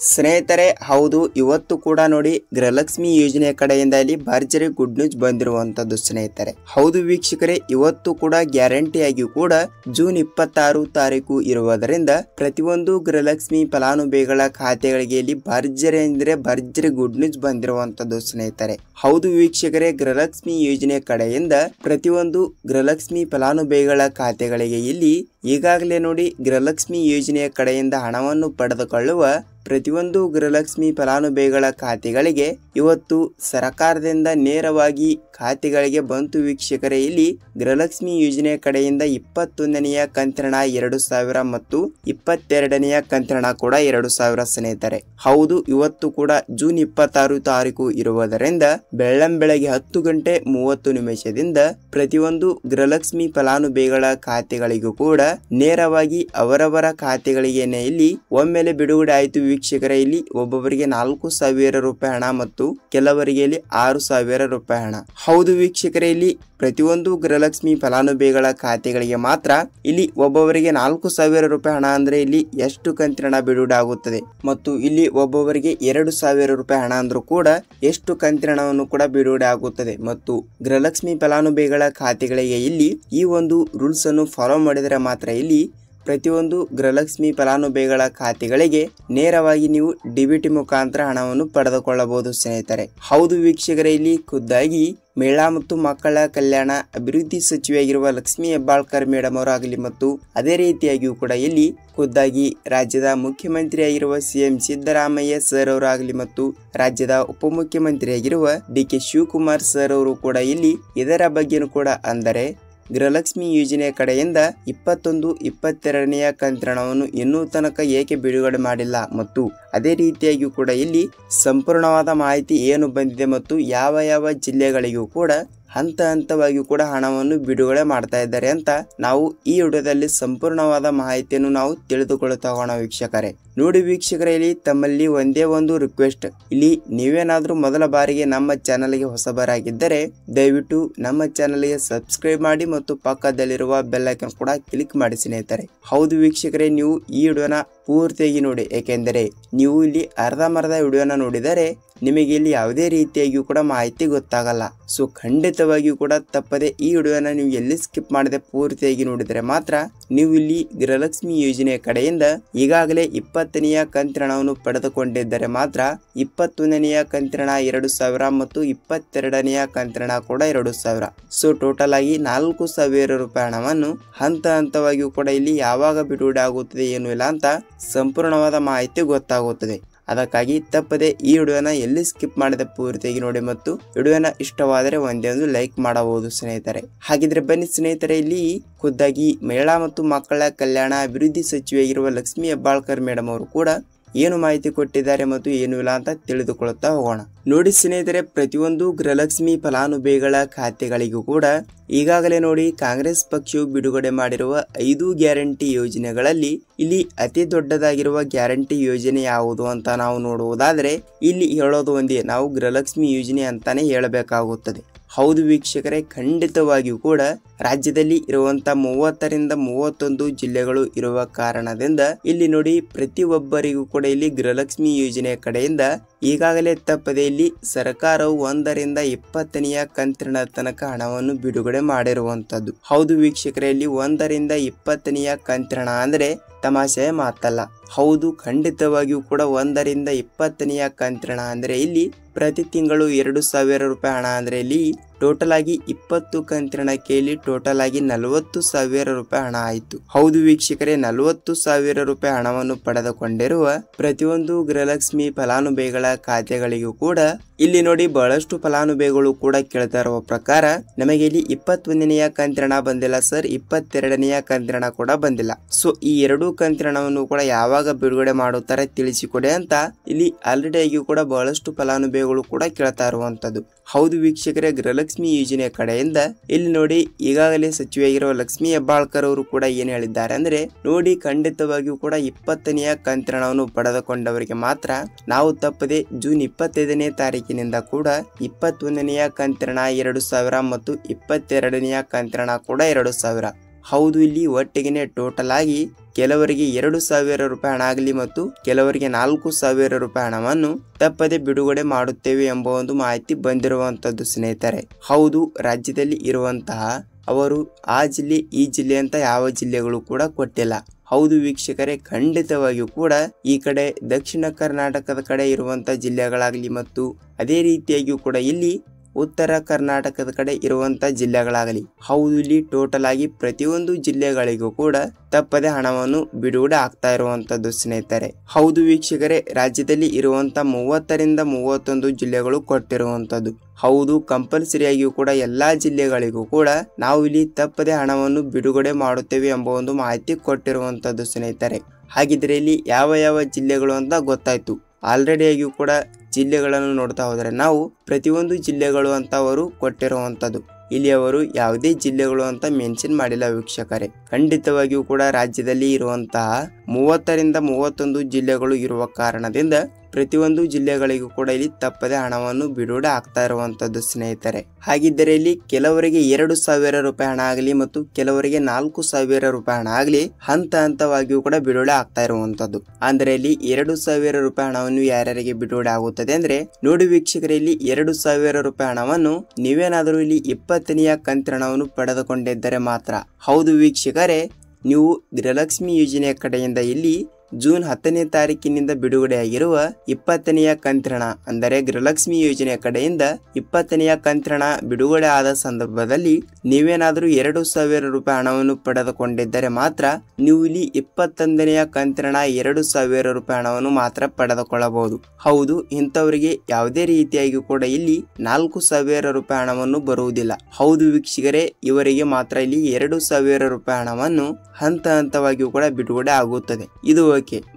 ಸ್ನೇಹಿತರೆ ಹೌದು, ಇವತ್ತು ಕೂಡ ನೋಡಿ ಗೃಹಲಕ್ಷ್ಮಿ ಯೋಜನೆಯ ಕಡೆಯಿಂದ ಇಲ್ಲಿ ಭರ್ಜರಿ ಗುಡ್ ನ್ಯೂಸ್ ಬಂದಿರುವಂತದ್ದು ಸ್ನೇಹಿತರೆ. ಹೌದು ವೀಕ್ಷಕರೇ, ಇವತ್ತು ಕೂಡ ಗ್ಯಾರಂಟಿಯಾಗಿ ಕೂಡ ಜೂನ್ 26 ತಾರೀಕು ಇರುವುದರಿಂದ ಪ್ರತಿಯೊಂದು ಗೃಹಲಕ್ಷ್ಮಿ ಫಲಾನುಭವಿಗಳ ಖಾತೆಗಳಿಗೆ ಇಲ್ಲಿ ಭರ್ಜರಿ ಅಂದ್ರೆ ಭರ್ಜರಿ ಗುಡ್ ನ್ಯೂಸ್ ಬಂದಿರುವಂತದ್ದು ಸ್ನೇಹಿತರೆ. ಹೌದು ವೀಕ್ಷಕರೇ, ಗೃಹಲಕ್ಷ್ಮಿ ಯೋಜನೆ ಕಡೆಯಿಂದ ಪ್ರತಿಯೊಂದು ಗೃಹಲಕ್ಷ್ಮಿ ಫಲಾನುಭವಿಗಳ ಖಾತೆಗಳಿಗೆ ಇಲ್ಲಿ ಈಗಾಗಲೇ ನೋಡಿ ಗೃಹಲಕ್ಷ್ಮಿ ಯೋಜನೆಯ ಕಡೆಯಿಂದ ಹಣವನ್ನು ಪಡೆದುಕೊಳ್ಳುವ ಪ್ರತಿಯೊಂದು ಗೃಹಲಕ್ಷ್ಮಿ ಫಲಾನುಭವಿಗಳ ಖಾತೆಗಳಿಗೆ ಇವತ್ತು ಸರ್ಕಾರದಿಂದ ನೇರವಾಗಿ ಖಾತೆಗಳಿಗೆ ಬಂತು ವೀಕ್ಷಕರೇ. ಇಲ್ಲಿ ಗೃಹಲಕ್ಷ್ಮಿ ಯೋಜನೆ ಕಡೆಯಿಂದ 21ನೆಯ ಕಂತಿನ 2000 ಮತ್ತು 22ನೆಯ ಕಂತಿನ ಕೂಡ 2000 ಸ್ನೇಹಿತರೆ. ಹೌದು, ಇವತ್ತು ಕೂಡ ಜೂನ್ 26 ತಾರೀಕು ಇರುವುದರಿಂದ ಬೆಳ್ಳಂಬೆಳಗ್ಗೆ 10 ಗಂಟೆ 30 ನಿಮಿಷದಿಂದ ಪ್ರತಿಯೊಂದು ಗೃಹಲಕ್ಷ್ಮಿ ಫಲಾನುಭವಿಗಳ ಖಾತೆಗಳಿಗೂ ಕೂಡ ನೇರವಾಗಿ ಅವರವರ ಖಾತೆಗಳಿಗೆ ಇಲ್ಲಿ ಒಮ್ಮೆಲೆ ಬಿಡುಗಡೆ ಆಯಿತು ವೀಕ್ಷಕರೇ. ಇಲ್ಲಿ ಒಬ್ಬೊಬ್ಬರಿಗೆ 4000 ರೂಪಾಯಿ ಹಣ ಮತ್ತು ಕೆಲವರಿಗೆ ಇಲ್ಲಿ 6000 ರೂಪಾಯಿ ಹಣ. ಹೌದು ವೀಕ್ಷಕರೇ, ಇಲ್ಲಿ ಪ್ರತಿಯೊಂದು ಗೃಹಲಕ್ಷ್ಮಿ ಫಲಾನುಭವಿಗಳ ಖಾತೆಗಳಿಗೆ ಮಾತ್ರ ಇಲ್ಲಿ ಒಬ್ಬೊಬ್ಬರಿಗೆ 4000 ರೂಪಾಯಿ ಹಣ ಅಂದ್ರೆ ಇಲ್ಲಿ ಎಷ್ಟು ಕಂತಿನ ಹಣ ಬಿಡುಗಡೆ ಆಗುತ್ತದೆ ಮತ್ತು ಇಲ್ಲಿ ಒಬ್ಬೊಬ್ಬರಿಗೆ 2000 ರೂಪಾಯಿ ಹಣ ಅಂದ್ರೂ ಕೂಡ ಎಷ್ಟು ಕಂತಿನ ಹಣವನ್ನು ಕೂಡ ಬಿಡುಗಡೆ ಆಗುತ್ತದೆ. ಮತ್ತು ಗೃಹಲಕ್ಷ್ಮಿ ಫಲಾನುಭವಿಗಳ ಖಾತೆಗಳಿಗೆ ಇಲ್ಲಿ ಈ ಒಂದು ರೂಲ್ಸ್ ಅನ್ನು ಫಾಲೋ ಮಾಡಿದರೆ ಮಾತ್ರ ಇಲ್ಲಿ ಪ್ರತಿಯೊಂದು ಗೃಹಲಕ್ಷ್ಮಿ ಫಲಾನುಭವಿಗಳ ಖಾತೆಗಳಿಗೆ ನೇರವಾಗಿ ನೀವು ಡಿಬಿಟಿ ಮುಖಾಂತರ ಹಣವನ್ನು ಪಡೆದುಕೊಳ್ಳಬಹುದು ಸ್ನೇಹಿತರೆ. ಹೌದು ವೀಕ್ಷಕರೇ, ಇಲ್ಲಿ ಖುದ್ದಾಗಿ ಮಹಿಳಾ ಮತ್ತು ಮಕ್ಕಳ ಕಲ್ಯಾಣ ಅಭಿವೃದ್ಧಿ ಸಚಿವೆಯಾಗಿರುವ ಲಕ್ಷ್ಮಿ ಹೆಬ್ಬಾಳ್ಕರ್ ಮೇಡಮ್ ಅವರಾಗಲಿ ಮತ್ತು ಅದೇ ರೀತಿಯಾಗಿಯೂ ಕೂಡ ಇಲ್ಲಿ ಖುದ್ದಾಗಿ ರಾಜ್ಯದ ಮುಖ್ಯಮಂತ್ರಿಯಾಗಿರುವ ಸಿಎಂ ಸಿದ್ದರಾಮಯ್ಯ ಸರ್ ಅವರಾಗಲಿ ಮತ್ತು ರಾಜ್ಯದ ಉಪಮುಖ್ಯಮಂತ್ರಿಯಾಗಿರುವ ಡಿ.ಕೆ. ಶಿವಕುಮಾರ್ ಸರ್ ಅವರು ಕೂಡ ಇಲ್ಲಿ ಇದರ ಬಗ್ಗೆನೂ ಕೂಡ ಅಂದರೆ ಗೃಹಲಕ್ಷ್ಮಿ ಯೋಜನೆ ಕಡೆಯಿಂದ 21, 22ನೆಯ ಕಂತಿನವನ್ನು ಇನ್ನೂ ತನಕ ಏಕೆ ಬಿಡುಗಡೆ ಮಾಡಿಲ್ಲ ಮತ್ತು ಅದೇ ರೀತಿಯಾಗಿ ಕೂಡ ಇಲ್ಲಿ ಸಂಪೂರ್ಣವಾದ ಮಾಹಿತಿ ಏನು ಬಂದಿದೆ ಮತ್ತು ಯಾವ ಯಾವ ಜಿಲ್ಲೆಗಳಿಗೂ ಕೂಡ ಹಂತ ಹಂತವಾಗಿ ಕೂಡ ಹಣವನ್ನು ಬಿಡುಗಡೆ ಮಾಡ್ತಾ ಇದ್ದಾರೆ ಅಂತ ನಾವು ಈ ವಿಡಿಯೋದಲ್ಲಿ ಸಂಪೂರ್ಣವಾದ ಮಾಹಿತಿಯನ್ನು ನಾವು ತಿಳಿದುಕೊಳ್ಳುತ್ತಾ ಹೋಗೋಣ ವೀಕ್ಷಕರೇ. ನೋಡಿ ವೀಕ್ಷಕರೇ, ಇಲ್ಲಿ ತಮ್ಮಲ್ಲಿ ಒಂದೇ ಒಂದು ರಿಕ್ವೆಸ್ಟ್, ಇಲ್ಲಿ ನೀವೇನಾದ್ರೂ ಮೊದಲ ಬಾರಿಗೆ ನಮ್ಮ ಚಾನಲ್ಗೆ ಹೊಸಬರಾಗಿದ್ದರೆ ದಯವಿಟ್ಟು ನಮ್ಮ ಚಾನಲ್ಗೆ ಸಬ್ಸ್ಕ್ರೈಬ್ ಮಾಡಿ ಮತ್ತು ಪಕ್ಕದಲ್ಲಿರುವ ಬೆಲ್ ಐಕಾನ್ ಕೂಡ ಕ್ಲಿಕ್ ಮಾಡಿ ಸ್ನೇಹಿತರೆ. ಹೌದು ವೀಕ್ಷಕರೇ, ನೀವು ಈ ವಿಡಿಯೋನ ಪೂರ್ತಿಯಾಗಿ ನೋಡಿ, ಏಕೆಂದರೆ ನೀವು ಇಲ್ಲಿ ಅರ್ಧಂಬರ್ಧ ವಿಡಿಯೋನ ನೋಡಿದರೆ ನಿಮಗೆ ಇಲ್ಲಿ ಯಾವುದೇ ರೀತಿಯಾಗಿಯೂ ಕೂಡ ಮಾಹಿತಿ ಗೊತ್ತಾಗಲ್ಲ. ಸೊ ಖಂಡಿತವಾಗಿಯೂ ಕೂಡ ತಪ್ಪದೆ ಈ ವಿಡಿಯೋನ ನೀವು ಎಲ್ಲಿ ಸ್ಕಿಪ್ ಮಾಡದೆ ಪೂರ್ತಿಯಾಗಿ ನೋಡಿದರೆ ಮಾತ್ರ ನೀವು ಇಲ್ಲಿ ಗೃಹಲಕ್ಷ್ಮಿ ಯೋಜನೆ ಕಡೆಯಿಂದ ಈಗಾಗಲೇ 20ನೆಯ ಕಂತಿನ ಹಣವನ್ನು ಪಡೆದುಕೊಂಡಿದ್ದರೆ ಮಾತ್ರ 21ನೆಯ ಕಂತಿನ 2000 ಮತ್ತು 22ನೆಯ ಕಂತಿನ ಕೂಡ 2000. ಸೊ ಟೋಟಲ್ ಆಗಿ 4000 ರೂಪಾಯಿ ಹಣವನ್ನು ಹಂತ ಹಂತವಾಗಿಯೂ ಕೂಡ ಇಲ್ಲಿ ಯಾವಾಗ ಬಿಡುಗಡೆ ಆಗುತ್ತದೆ ಏನು ಇಲ್ಲ ಅಂತ ಸಂಪೂರ್ಣವಾದ ಮಾಹಿತಿ ಗೊತ್ತಾಗುತ್ತದೆ. ಅದಕ್ಕಾಗಿ ತಪ್ಪದೆ ಈ ವಿಡಿಯೋನ ಎಲ್ಲಿ ಸ್ಕಿಪ್ ಮಾಡದೆ ಪೂರ್ತಿಯಾಗಿ ನೋಡಿ ಮತ್ತು ವಿಡಿಯೋನ ಇಷ್ಟವಾದರೆ ಒಂದೇ ಒಂದು ಲೈಕ್ ಮಾಡಬಹುದು ಸ್ನೇಹಿತರೆ. ಹಾಗಿದ್ರೆ ಬನ್ನಿ ಸ್ನೇಹಿತರೆ, ಇಲ್ಲಿ ಖುದ್ದಾಗಿ ಮಹಿಳಾ ಮತ್ತು ಮಕ್ಕಳ ಕಲ್ಯಾಣ ಅಭಿವೃದ್ಧಿ ಸಚಿವೆಯಾಗಿರುವ ಲಕ್ಷ್ಮಿ ಹೆಬ್ಬಾಳ್ಕರ್ ಮೇಡಮ್ ಅವರು ಕೂಡ ಏನು ಮಾಹಿತಿ ಕೊಟ್ಟಿದ್ದಾರೆ ಮತ್ತು ಏನು ಇಲ್ಲ ಅಂತ ತಿಳಿದುಕೊಳ್ಳುತ್ತಾ ಹೋಗೋಣ. ನೋಡಿ ಸ್ನೇಹಿತರೆ, ಪ್ರತಿಯೊಂದು ಗೃಹಲಕ್ಷ್ಮಿ ಫಲಾನುಭವಿಗಳ ಖಾತೆಗಳಿಗೂ ಕೂಡ ಈಗಾಗಲೇ ನೋಡಿ ಕಾಂಗ್ರೆಸ್ ಪಕ್ಷವು ಬಿಡುಗಡೆ ಮಾಡಿರುವ 5 ಗ್ಯಾರಂಟಿ ಯೋಜನೆಗಳಲ್ಲಿ ಇಲ್ಲಿ ಅತಿ ದೊಡ್ಡದಾಗಿರುವ ಗ್ಯಾರಂಟಿ ಯೋಜನೆ ಯಾವುದು ಅಂತ ನಾವು ನೋಡುವುದಾದ್ರೆ ಇಲ್ಲಿ ಹೇಳೋದು ಒಂದೇ, ನಾವು ಗೃಹಲಕ್ಷ್ಮಿ ಯೋಜನೆ ಅಂತಾನೆ ಹೇಳಬೇಕಾಗುತ್ತದೆ. ಹೌದು ವೀಕ್ಷಕರೇ, ಖಂಡಿತವಾಗಿಯೂ ಕೂಡ ರಾಜ್ಯದಲ್ಲಿ ಇರುವಂತ 30ರಿಂದ 31 ಜಿಲ್ಲೆಗಳು ಇರುವ ಕಾರಣದಿಂದ ಇಲ್ಲಿ ನೋಡಿ ಪ್ರತಿಯೊಬ್ಬರಿಗೂ ಕೂಡ ಇಲ್ಲಿ ಗೃಹಲಕ್ಷ್ಮಿ ಯೋಜನೆ ಕಡೆಯಿಂದ ಈಗಾಗಲೇ ತಪ್ಪದೆ ಇಲ್ಲಿ ಸರ್ಕಾರವು 1ರಿಂದ 20ನೆಯ ಕಂತಿನ ತನಕ ಹಣವನ್ನು ಬಿಡುಗಡೆ ಮಾಡಿರುವಂತದ್ದು. ಹೌದು ವೀಕ್ಷಕರೇ, ಇಲ್ಲಿ 1ರಿಂದ 20ನೆಯ ಕಂತಿನ ಅಂದ್ರೆ ತಮಾಷೆ ಮಾತಲ್ಲ. ಹೌದು, ಖಂಡಿತವಾಗಿಯೂ ಕೂಡ 1ರಿಂದ 20ನೆಯ ಕಂತಿನ ಅಂದ್ರೆ ಇಲ್ಲಿ ಪ್ರತಿ ತಿಂಗಳು 2000 ರೂಪಾಯಿ ಹಣ ಅಂದ್ರೆ ಇಲ್ಲಿ ಟೋಟಲ್ ಆಗಿ 20 ಕಂತಿನಕ್ಕೆ ಇಲ್ಲಿ ಟೋಟಲ್ ಆಗಿ 40,000 ರೂಪಾಯಿ ಹಣ ಆಯಿತು. ಹೌದು ವೀಕ್ಷಕರೇ, 40,000 ರೂಪಾಯಿ ಹಣವನ್ನು ಪಡೆದುಕೊಂಡಿರುವ ಪ್ರತಿಯೊಂದು ಗೃಹಲಕ್ಷ್ಮಿ ಫಲಾನುಭವಿಗಳ ಖಾತೆಗಳಿಗೂ ಕೂಡ ಇಲ್ಲಿ ನೋಡಿ ಬಹಳಷ್ಟು ಫಲಾನುಭವಿಗಳು ಕೂಡ ಕೇಳ್ತಾ ಇರುವ ಪ್ರಕಾರ ನಮಗೆ ಇಲ್ಲಿ 21ನೆಯ ಕಂತಿನ ಬಂದಿಲ್ಲ ಸರ್, 22ನೆಯ ಕಂತಿನ ಕೂಡ ಬಂದಿಲ್ಲ. ಸೊ ಈ 2 ಕಂತಿನವನ್ನು ಕೂಡ ಯಾವಾಗ ಬಿಡುಗಡೆ ಮಾಡುತ್ತಾರೆ ತಿಳಿಸಿಕೊಡಿ ಅಂತ ಇಲ್ಲಿ ಆಲ್ರೆಡಿ ಆಗಿ ಕೂಡ ಬಹಳಷ್ಟು ಫಲಾನುಭವಿಗಳು ಕೂಡ ಕೇಳ್ತಾ ಇರುವಂತದ್ದು. ಹೌದು ವೀಕ್ಷಕರೇ, ಗೃಹಲಕ್ಷ್ಮಿ ಯೋಜನೆ ಕಡೆಯಿಂದ ಇಲ್ಲಿ ನೋಡಿ ಈಗಾಗಲೇ ಸಚಿವೆಯಾಗಿರುವ ಲಕ್ಷ್ಮಿ ಹೆಬ್ಬಾಳ್ಕರ್ ಅವರು ಕೂಡ ಏನ್ ಹೇಳಿದ್ದಾರೆ ಅಂದ್ರೆ ನೋಡಿ ಖಂಡಿತವಾಗಿಯೂ ಕೂಡ 20ನೆಯ ಕಂತಿನವನ್ನು ಪಡೆದುಕೊಂಡವರಿಗೆ ಮಾತ್ರ ನಾವು ತಪ್ಪದೆ ಜೂನ್ 25ನೇ ತಾರೀಕಿನಿಂದ ಕೂಡ 21ನೆಯ ಕಂತಿನ 2000 ಮತ್ತು 22ನೆಯ ಕಂತಿನ ಕೂಡ 2000 ಹೌದು, ಇಲ್ಲಿ ಒಟ್ಟಿಗೆ ಟೋಟಲ್ ಆಗಿ ಕೆಲವರಿಗೆ 2,000 ರೂಪಾಯಿ ಹಣ ಆಗಲಿ ಮತ್ತು ಕೆಲವರಿಗೆ 4,000 ರೂಪಾಯಿ ಹಣವನ್ನು ತಪ್ಪದೆ ಬಿಡುಗಡೆ ಮಾಡುತ್ತೇವೆ ಎಂಬ ಒಂದು ಮಾಹಿತಿ ಬಂದಿರುವಂತದ್ದು ಸ್ನೇಹಿತರೆ. ಹೌದು, ರಾಜ್ಯದಲ್ಲಿ ಇರುವಂತಹ ಅವರು ಆ ಜಿಲ್ಲೆ ಈ ಜಿಲ್ಲೆ ಅಂತ ಯಾವ ಜಿಲ್ಲೆಗಳು ಕೂಡ ಕೊಟ್ಟಿಲ್ಲ. ಹೌದು ವೀಕ್ಷಕರೇ, ಖಂಡಿತವಾಗಿಯೂ ಕೂಡ ಈ ಕಡೆ ದಕ್ಷಿಣ ಕರ್ನಾಟಕದ ಕಡೆ ಇರುವಂತ ಜಿಲ್ಲೆಗಳಾಗಲಿ ಮತ್ತು ಅದೇ ರೀತಿಯಾಗಿಯೂ ಕೂಡ ಇಲ್ಲಿ ಉತ್ತರ ಕರ್ನಾಟಕದ ಕಡೆ ಇರುವಂತ ಜಿಲ್ಲೆಗಳಾಗಲಿ, ಹೌದು ಇಲ್ಲಿ ಟೋಟಲ್ ಆಗಿ ಪ್ರತಿಯೊಂದು ಜಿಲ್ಲೆಗಳಿಗೂ ಕೂಡ ತಪ್ಪದೆ ಹಣವನ್ನು ಬಿಡುಗಡೆ ಆಗ್ತಾ ಇರುವಂತದ್ದು ಸ್ನೇಹಿತರೆ. ಹೌದು ವೀಕ್ಷಕರೇ, ರಾಜ್ಯದಲ್ಲಿ ಇರುವಂತ 30ರಿಂದ 31 ಜಿಲ್ಲೆಗಳು ಕೊಟ್ಟಿರುವಂತದ್ದು. ಹೌದು, ಕಂಪಲ್ಸರಿಯಾಗಿಯೂ ಕೂಡ ಎಲ್ಲಾ ಜಿಲ್ಲೆಗಳಿಗೂ ಕೂಡ ನಾವು ಇಲ್ಲಿ ತಪ್ಪದೆ ಹಣವನ್ನು ಬಿಡುಗಡೆ ಮಾಡುತ್ತೇವೆ ಎಂಬ ಒಂದು ಮಾಹಿತಿ ಕೊಟ್ಟಿರುವಂತದ್ದು ಸ್ನೇಹಿತರೆ. ಹಾಗಿದ್ರೆ ಇಲ್ಲಿ ಯಾವ ಯಾವ ಜಿಲ್ಲೆಗಳು ಅಂತ ಗೊತ್ತಾಯ್ತು. ಆಲ್ರೆಡಿಯಾಗಿಯೂ ಕೂಡ ಜಿಲ್ಲೆಗಳನ್ನು ನೋಡ್ತಾ ಹೋದರೆ ನಾವು ಪ್ರತಿಯೊಂದು ಜಿಲ್ಲೆಗಳು ಅಂತ ಅವರು ಕೊಟ್ಟಿರುವಂತದ್ದು. ಇಲ್ಲಿ ಅವರು ಯಾವುದೇ ಜಿಲ್ಲೆಗಳು ಅಂತ ಮೆನ್ಷನ್ ಮಾಡಿಲ್ಲ ವೀಕ್ಷಕರೇ. ಖಂಡಿತವಾಗಿಯೂ ಕೂಡ ರಾಜ್ಯದಲ್ಲಿ ಇರುವಂತಹ 30ರಿಂದ 31 ಜಿಲ್ಲೆಗಳು ಇರುವ ಕಾರಣದಿಂದ ಪ್ರತಿಯೊಂದು ಜಿಲ್ಲೆಗಳಿಗೂ ಕೂಡ ಇಲ್ಲಿ ತಪ್ಪದೆ ಹಣವನ್ನು ಬಿಡುಗಡೆ ಆಗ್ತಾ ಇರುವಂತದ್ದು ಸ್ನೇಹಿತರೆ. ಹಾಗಿದ್ದರೆ ಇಲ್ಲಿ ಕೆಲವರಿಗೆ 2,000 ರೂಪಾಯಿ ಹಣ ಆಗಲಿ ಮತ್ತು ಕೆಲವರಿಗೆ 4,000 ರೂಪಾಯಿ ಹಣ ಆಗಲಿ ಹಂತ ಹಂತವಾಗಿಯೂ ಕೂಡ ಬಿಡುಗಡೆ ಆಗ್ತಾ ಇರುವಂತದ್ದು. ಅಂದ್ರೆ ಇಲ್ಲಿ 2,000 ರೂಪಾಯಿ ಹಣವನ್ನು ಯಾರ್ಯಾರಿಗೆ ಬಿಡುಗಡೆ ಆಗುತ್ತದೆ ಅಂದ್ರೆ ನೋಡಿ ವೀಕ್ಷಕರೇ, ಇಲ್ಲಿ 2,000 ರೂಪಾಯಿ ಹಣವನ್ನು ನೀವೇನಾದರೂ ಇಲ್ಲಿ 20ನೆಯ ಕಂತಿನ ಹಣವನ್ನು ಪಡೆದುಕೊಂಡಿದ್ದರೆ ಮಾತ್ರ. ಹೌದು ವೀಕ್ಷಕರೇ, ನೀವು ಗೃಹಲಕ್ಷ್ಮಿ ಯೋಜನೆಯ ಕಡೆಯಿಂದ ಇಲ್ಲಿ ಜೂನ್ 10ನೇ ತಾರೀಕಿನಿಂದ ಬಿಡುಗಡೆಯಾಗಿರುವ 20ನೆಯ ಕಂತಿನ ಅಂದರೆ ಗೃಹಲಕ್ಷ್ಮಿ ಯೋಜನೆಯ ಕಡೆಯಿಂದ 20ನೆಯ ಕಂತಿನ ಬಿಡುಗಡೆ ಆದ ಸಂದರ್ಭದಲ್ಲಿ ನೀವೇನಾದರೂ 2,000 ರೂಪಾಯಿ ಹಣವನ್ನು ಪಡೆದುಕೊಂಡಿದ್ದರೆ ಮಾತ್ರ ನೀವು ಇಲ್ಲಿ 21ನೆಯ ಕಂತಿನ 2,000 ರೂಪಾಯಿ ಹಣವನ್ನು ಮಾತ್ರ ಪಡೆದುಕೊಳ್ಳಬಹುದು. ಹೌದು, ಇಂಥವರಿಗೆ ಯಾವುದೇ ರೀತಿಯಾಗಿ ಕೂಡ ಇಲ್ಲಿ 4,000 ರೂಪಾಯಿ ಹಣವನ್ನು ಬರುವುದಿಲ್ಲ. ಹೌದು ವೀಕ್ಷಕರೇ, ಇವರಿಗೆ ಮಾತ್ರ ಇಲ್ಲಿ 2,000 ರೂಪಾಯಿ ಹಣವನ್ನು ಹಂತ ಹಂತವಾಗಿಯೂ ಕೂಡ ಬಿಡುಗಡೆ ಆಗುತ್ತದೆ. ಇದು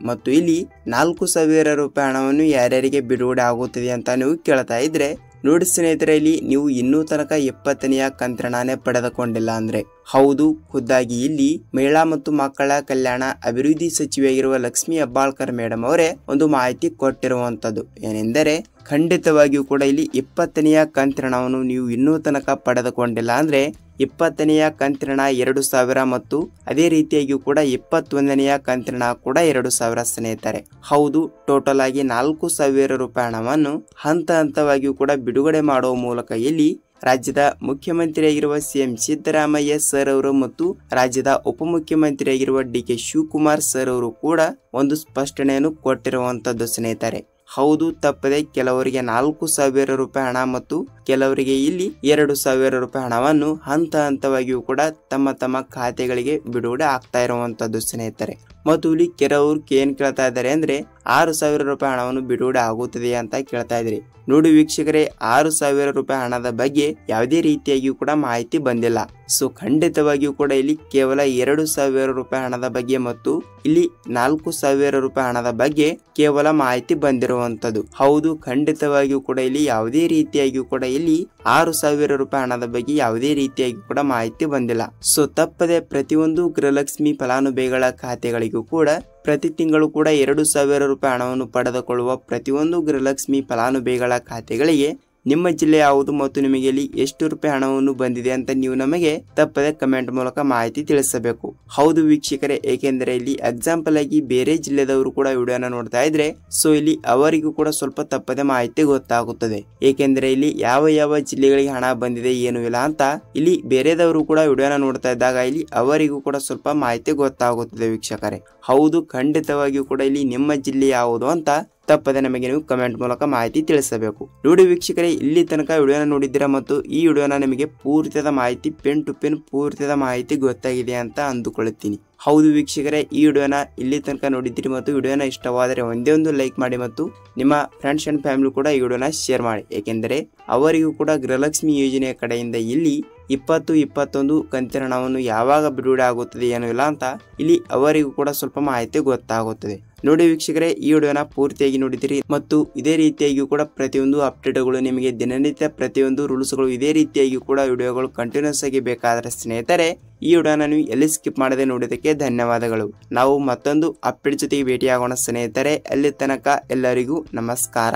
ಮತ್ತು ಇಲ್ಲಿ 4,000 ರೂಪಾಯಿ ಹಣವನ್ನು ಯಾರ್ಯಾರಿಗೆ ಬಿಡುಗಡೆ ಆಗುತ್ತದೆ ಅಂತ ನೀವು ಕೇಳ್ತಾ ಇದ್ರೆ ನೋಡಿ ಸ್ನೇಹಿತರೆ, ಇಲ್ಲಿ ನೀವು ಇನ್ನೂ ತನಕ 20ನೆಯ ಕಂತಿನ ಪಡೆದುಕೊಂಡಿಲ್ಲ ಅಂದ್ರೆ ಹೌದು, ಖುದ್ದಾಗಿ ಇಲ್ಲಿ ಮಹಿಳಾ ಮತ್ತು ಮಕ್ಕಳ ಕಲ್ಯಾಣ ಅಭಿವೃದ್ಧಿ ಸಚಿವೆಯಾಗಿರುವ ಲಕ್ಷ್ಮಿ ಹೆಬ್ಬಾಳ್ಕರ್ ಮೇಡಮ್ ಅವರೇ ಒಂದು ಮಾಹಿತಿ ಕೊಟ್ಟಿರುವಂತದ್ದು. ಏನೆಂದರೆ ಖಂಡಿತವಾಗಿಯೂ ಕೂಡ ಇಲ್ಲಿ 20ನೆಯ ಕಂತಿನ ಹಣವನ್ನು ನೀವು ಇನ್ನೂ ತನಕ ಪಡೆದುಕೊಂಡಿಲ್ಲ ಅಂದ್ರೆ 20ನೆಯ ಕಂತಿನ 2,000 ಮತ್ತು ಅದೇ ರೀತಿಯಾಗಿಯೂ ಕೂಡ 21ನೆಯ ಕಂತಿನ ಕೂಡ 2,000 ಸ್ನೇಹಿತರೆ. ಹೌದು, ಟೋಟಲ್ ಆಗಿ 4,000 ರೂಪಾಯಿ ಹಣವನ್ನು ಹಂತ ಹಂತವಾಗಿಯೂ ಕೂಡ ಬಿಡುಗಡೆ ಮಾಡುವ ಮೂಲಕ ಇಲ್ಲಿ ರಾಜ್ಯದ ಮುಖ್ಯಮಂತ್ರಿಯಾಗಿರುವ ಸಿಎಂ ಸಿದ್ದರಾಮಯ್ಯ ಸರ್ ಅವರು ಮತ್ತು ರಾಜ್ಯದ ಉಪಮುಖ್ಯಮಂತ್ರಿಯಾಗಿರುವ ಡಿ.ಕೆ. ಶಿವಕುಮಾರ್ ಸರ್ ಅವರು ಕೂಡ ಒಂದು ಸ್ಪಷ್ಟನೆಯನ್ನು ಕೊಟ್ಟಿರುವಂತದ್ದು ಸ್ನೇಹಿತರೆ. ಹೌದು, ತಪ್ಪದೆ ಕೆಲವರಿಗೆ 4,000 ರೂಪಾಯಿ ಹಣ ಮತ್ತು ಕೆಲವರಿಗೆ ಇಲ್ಲಿ 2,000 ರೂಪಾಯಿ ಹಣವನ್ನು ಹಂತ ಹಂತವಾಗಿಯೂ ಕೂಡ ತಮ್ಮ ತಮ್ಮ ಖಾತೆಗಳಿಗೆ ಬಿಡುಗಡೆ ಆಗ್ತಾ ಇರುವಂತದ್ದು ಸ್ನೇಹಿತರೆ. ಮತ್ತು ಇಲ್ಲಿ ಕೆಲವರು ಏನ್ ಕೇಳ್ತಾ ಇದ್ದಾರೆ ಅಂದ್ರೆ 6,000 ರೂಪಾಯಿ ಹಣವನ್ನು ಬಿಡುಗಡೆ ಆಗುತ್ತದೆ ಅಂತ ಕೇಳ್ತಾ ಇದ್ರಿ. ನೋಡಿ ವೀಕ್ಷಕರೇ, 6,000 ರೂಪಾಯಿ ಹಣದ ಬಗ್ಗೆ ಯಾವುದೇ ರೀತಿಯಾಗಿಯೂ ಕೂಡ ಮಾಹಿತಿ ಬಂದಿಲ್ಲ. ಸೊ ಖಂಡಿತವಾಗಿಯೂ ಕೂಡ ಇಲ್ಲಿ ಕೇವಲ 2,000 ರೂಪಾಯಿ ಹಣದ ಬಗ್ಗೆ ಮತ್ತು ಇಲ್ಲಿ 4,000 ರೂಪಾಯಿ ಹಣದ ಬಗ್ಗೆ ಕೇವಲ ಮಾಹಿತಿ ಬಂದಿರುವಂತದ್ದು. ಹೌದು, ಖಂಡಿತವಾಗಿಯೂ ಕೂಡ ಇಲ್ಲಿ ಯಾವುದೇ ರೀತಿಯಾಗಿಯೂ ಕೂಡ ಇಲ್ಲಿ 6,000 ರೂಪಾಯಿ ಹಣದ ಬಗ್ಗೆ ಯಾವುದೇ ರೀತಿಯಾಗಿ ಕೂಡ ಮಾಹಿತಿ ಬಂದಿಲ್ಲ. ಸೊ ತಪ್ಪದೆ ಪ್ರತಿಯೊಂದು ಗೃಹಲಕ್ಷ್ಮಿ ಫಲಾನುಭವಿಗಳ ಖಾತೆಗಳಿಗೂ ಕೂಡ ಪ್ರತಿ ತಿಂಗಳು ಕೂಡ 2,000 ರೂಪಾಯಿ ಹಣವನ್ನು ಪಡೆದುಕೊಳ್ಳುವ ಪ್ರತಿಯೊಂದು ಗೃಹಲಕ್ಷ್ಮಿ ಫಲಾನುಭವಿಗಳ ಖಾತೆಗಳಿಗೆ ನಿಮ್ಮ ಜಿಲ್ಲೆ ಯಾವುದು ಮತ್ತು ನಿಮಗೆ ಇಲ್ಲಿ ಎಷ್ಟು ರೂಪಾಯಿ ಹಣವನ್ನು ಬಂದಿದೆ ಅಂತ ನೀವು ನಮಗೆ ತಪ್ಪದೆ ಕಮೆಂಟ್ ಮೂಲಕ ಮಾಹಿತಿ ತಿಳಿಸಬೇಕು. ಹೌದು ವೀಕ್ಷಕರೇ, ಏಕೆಂದರೆ ಇಲ್ಲಿ ಎಕ್ಸಾಂಪಲ್ ಆಗಿ ಬೇರೆ ಜಿಲ್ಲೆದವರು ಕೂಡ ವಿಡಿಯೋನ ನೋಡ್ತಾ ಇದ್ರೆ ಸೊ ಇಲ್ಲಿ ಅವರಿಗೂ ಕೂಡ ಸ್ವಲ್ಪ ತಪ್ಪದೆ ಮಾಹಿತಿ ಗೊತ್ತಾಗುತ್ತದೆ. ಏಕೆಂದರೆ ಇಲ್ಲಿ ಯಾವ ಯಾವ ಜಿಲ್ಲೆಗಳಿಗೆ ಹಣ ಬಂದಿದೆ ಏನು ಇಲ್ಲ ಅಂತ ಇಲ್ಲಿ ಬೇರೆದವರು ಕೂಡ ವಿಡಿಯೋನ ನೋಡ್ತಾ ಇದ್ದಾಗ ಇಲ್ಲಿ ಅವರಿಗೂ ಕೂಡ ಸ್ವಲ್ಪ ಮಾಹಿತಿ ಗೊತ್ತಾಗುತ್ತದೆ ವೀಕ್ಷಕರೇ. ಹೌದು, ಖಂಡಿತವಾಗಿಯೂ ಕೂಡ ಇಲ್ಲಿ ನಿಮ್ಮ ಜಿಲ್ಲೆ ಯಾವುದು ಅಂತ ತಪ್ಪದೆ ನಮಗೆ ನೀವು ಕಮೆಂಟ್ ಮೂಲಕ ಮಾಹಿತಿ ತಿಳಿಸಬೇಕು. ನೋಡಿ ವೀಕ್ಷಕರೇ, ಇಲ್ಲಿ ತನಕ ವಿಡಿಯೋನ ನೋಡಿದ್ದೀರಾ ಮತ್ತು ಈ ವಿಡಿಯೋನ ನಿಮಗೆ ಪೂರ್ತಿಯಾದ ಮಾಹಿತಿ ಪೆನ್ ಟು ಪೆನ್ ಪೂರ್ತಿಯಾದ ಮಾಹಿತಿ ಗೊತ್ತಾಗಿದೆ ಅಂತ ಅಂದುಕೊಳ್ಳುತ್ತೀನಿ. ಹೌದು ವೀಕ್ಷಕರೇ, ಈ ವಿಡಿಯೋನ ಇಲ್ಲಿ ತನಕ ನೋಡಿದ್ದೀರಿ ಮತ್ತು ವಿಡಿಯೋನ ಇಷ್ಟವಾದರೆ ಒಂದೇ ಒಂದು ಲೈಕ್ ಮಾಡಿ ಮತ್ತು ನಿಮ್ಮ ಫ್ರೆಂಡ್ಸ್ ಅಂಡ್ ಫ್ಯಾಮಿಲಿ ಕೂಡ ಈ ವಿಡಿಯೋನ ಶೇರ್ ಮಾಡಿ. ಏಕೆಂದರೆ ಅವರಿಗೂ ಕೂಡ ಗೃಹಲಕ್ಷ್ಮಿ ಯೋಜನೆಯ ಕಡೆಯಿಂದ ಇಲ್ಲಿ 20-21 ಕಂತಿನ ಹಣವನ್ನು ಯಾವಾಗ ಬಿಡುಗಡೆ ಆಗುತ್ತದೆ ಏನೂ ಇಲ್ಲ ಅಂತ ಇಲ್ಲಿ ಅವರಿಗೂ ಕೂಡ ಸ್ವಲ್ಪ ಮಾಹಿತಿ ಗೊತ್ತಾಗುತ್ತದೆ. ನೋಡಿ ವೀಕ್ಷಕರೇ, ಈ ವಿಡಿಯೋನ ಪೂರ್ತಿಯಾಗಿ ನೋಡಿದಿರಿ ಮತ್ತು ಇದೇ ರೀತಿಯಾಗಿ ಕೂಡ ಪ್ರತಿಯೊಂದು ಅಪ್ಡೇಟ್ಗಳು ನಿಮಗೆ ದಿನನಿತ್ಯ ಪ್ರತಿಯೊಂದು ರೂಲ್ಸ್ಗಳು ಇದೇ ರೀತಿಯಾಗಿ ಕೂಡ ವಿಡಿಯೋಗಳು ಕಂಟಿನ್ಯೂಸ್ ಆಗಿ ಬೇಕಾದರೆ ಸ್ನೇಹಿತರೆ ಈ ವಿಡಿಯೋನ ನೀವು ಎಲ್ಲಿ ಸ್ಕಿಪ್ ಮಾಡದೆ ನೋಡಿದಕ್ಕೆ ಧನ್ಯವಾದಗಳು. ನಾವು ಮತ್ತೊಂದು ಅಪ್ಡೇಟ್ ಜೊತೆಗೆ ಭೇಟಿಯಾಗೋಣ ಸ್ನೇಹಿತರೆ. ಅಲ್ಲಿ ತನಕ ಎಲ್ಲರಿಗೂ ನಮಸ್ಕಾರ.